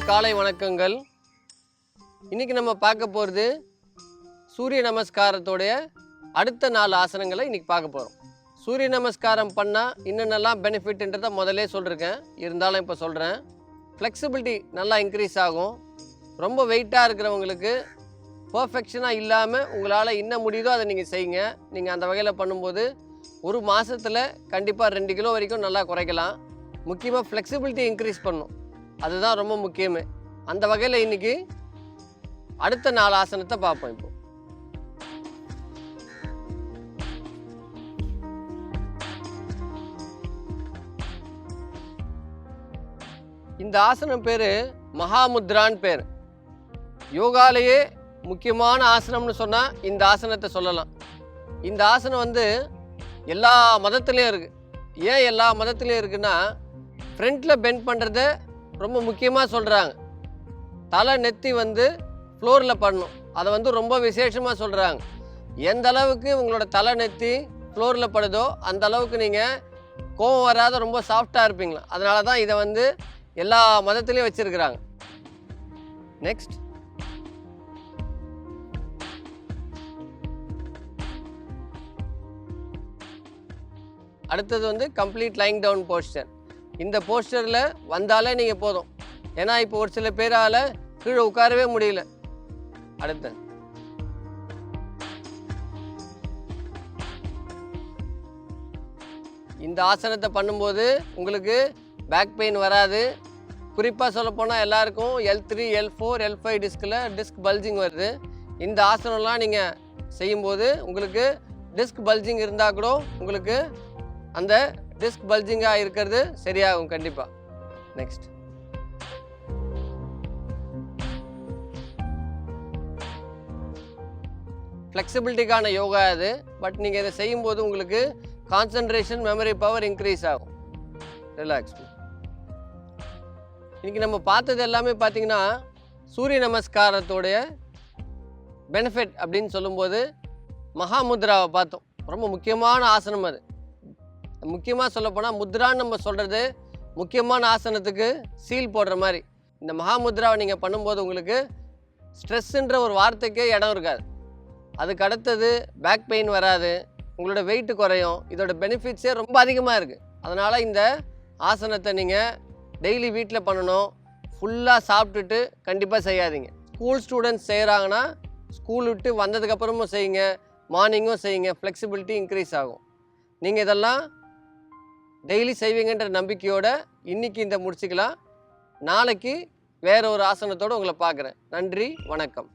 காலை வணக்கங்கள். இன்னைக்கு நம்ம பார்க்க போகிறது சூரிய நமஸ்காரத்தோடைய அடுத்த 4 ஆசனங்களை இன்னைக்கு பார்க்க போகிறோம். சூரிய நமஸ்காரம் பண்ணால் என்னென்னலாம் பெனிஃபிட்ன்றதை முதலே சொல்லியிருக்கேன், இருந்தாலும் இப்போ சொல்கிறேன். ஃப்ளெக்சிபிலிட்டி நல்லா இன்க்ரீஸ் ஆகும். ரொம்ப வெயிட்டாக இருக்கிறவங்களுக்கு பர்ஃபெக்ஷனாக இல்லாமல் உங்களால் என்ன முடியுதோ அதை நீங்கள் செய்யுங்க. நீங்கள் அந்த வகையில் பண்ணும்போது ஒரு மாதத்தில் கண்டிப்பாக 2 கிலோ வரைக்கும் நல்லா குறைக்கலாம். முக்கியமாக ஃப்ளெக்சிபிலிட்டி இன்க்ரீஸ் பண்ணணும், அதுதான் ரொம்ப முக்கியமே. அந்த வகையில் இன்றைக்கி அடுத்த 4 ஆசனத்தை பார்ப்போம். இப்போ இந்த ஆசனம் பேர் மகாமுத்ரான்னு பேர். யோகாலேயே முக்கியமான ஆசனம்னு சொன்னால் இந்த ஆசனத்தை சொல்லலாம். இந்த ஆசனம் எல்லா மதத்துலேயும் இருக்குது. ஏன் எல்லா மதத்துலேயும் இருக்குன்னா, ஃப்ரண்ட்டில் பெண்ட் பண்ணுறத ரொம்ப முக்கியமாக சொல்கிறாங்க. தலை நெத்தி ஃப்ளோரில் பண்ணணும், அதை ரொம்ப விசேஷமாக சொல்கிறாங்க. எந்த அளவுக்கு உங்களோட தலை நெத்தி ஃப்ளோரில் படுதோ அந்த அளவுக்கு நீங்கள் கோபம் வராத ரொம்ப சாஃப்டாக இருப்பீங்களா. அதனால தான் இதை எல்லா மதத்துலேயும் வச்சுருக்கிறாங்க. நெக்ஸ்ட், அடுத்தது கம்ப்ளீட் லைங் டவுன் போஸ்டர். இந்த போஸ்டரில் வந்தாலே நீங்கள் போதும். ஏன்னா இப்போ ஒரு சில பேரால் கீழே உட்காரவே முடியல. அடுத்து இந்த ஆசனத்தை பண்ணும்போது உங்களுக்கு பேக் பெயின் வராது. குறிப்பாக சொல்லப்போனால் எல்லாருக்கும் L3, L4, L5 disk bulging வருது. இந்த ஆசனம்லாம் நீங்கள் செய்யும்போது உங்களுக்கு டிஸ்க் பல்ஜிங் இருந்தால் கூட உங்களுக்கு அந்த டிஸ்க் பல்ஜிங்காக இருக்கிறது சரியாகும் கண்டிப்பாக. நெக்ஸ்ட், ஃப்ளெக்சிபிலிட்டிக்கான யோகா இது. பட் நீங்கள் இதை செய்யும்போது உங்களுக்கு கான்சன்ட்ரேஷன், மெமரி பவர் இன்க்ரீஸ் ஆகும். ரிலாக்ஸ். இன்றைக்கி நம்ம பார்த்தது எல்லாமே பார்த்திங்கன்னா சூரிய நமஸ்காரத்தோடைய பெனிஃபிட் அப்படின்னு சொல்லும்போது மகாமுத்ராவை பார்த்தோம். ரொம்ப முக்கியமான ஆசனம் அது. முக்கியமாக சொல்லப்போனால் முத்ரான்னு நம்ம சொல்கிறது முக்கியமான ஆசனத்துக்கு சீல் போடுற மாதிரி. இந்த மகாமுத்ராவை நீங்கள் பண்ணும்போது உங்களுக்கு ஸ்ட்ரெஸ்ஸுன்ற ஒரு வார்த்தைக்கே இடம் இருக்காது. அதுக்கு அடுத்தது பேக் பெயின் வராது, உங்களோட வெயிட்டு குறையும். இதோட பெனிஃபிட்ஸே ரொம்ப அதிகமாக இருக்குது. அதனால் இந்த ஆசனத்தை நீங்கள் டெய்லி வீட்டில் பண்ணணும். ஃபுல்லாக சாப்பிட்டுட்டு கண்டிப்பாக செய்யாதீங்க. ஸ்கூல் ஸ்டூடெண்ட்ஸ் செய்கிறாங்கன்னா ஸ்கூல் விட்டு வந்ததுக்கப்புறமும் செய்யுங்க, மார்னிங்கும் செய்யுங்க. ஃப்ளெக்சிபிலிட்டி இன்க்ரீஸ் ஆகும். நீங்கள் இதெல்லாம் டெய்லி செய்வீங்கன்ற நம்பிக்கையோடு இன்றைக்கி இந்த முடிச்சுக்கலாம். நாளைக்கு வேறு ஒரு ஆசனத்தோடு உங்களை பார்க்குறேன். நன்றி, வணக்கம்.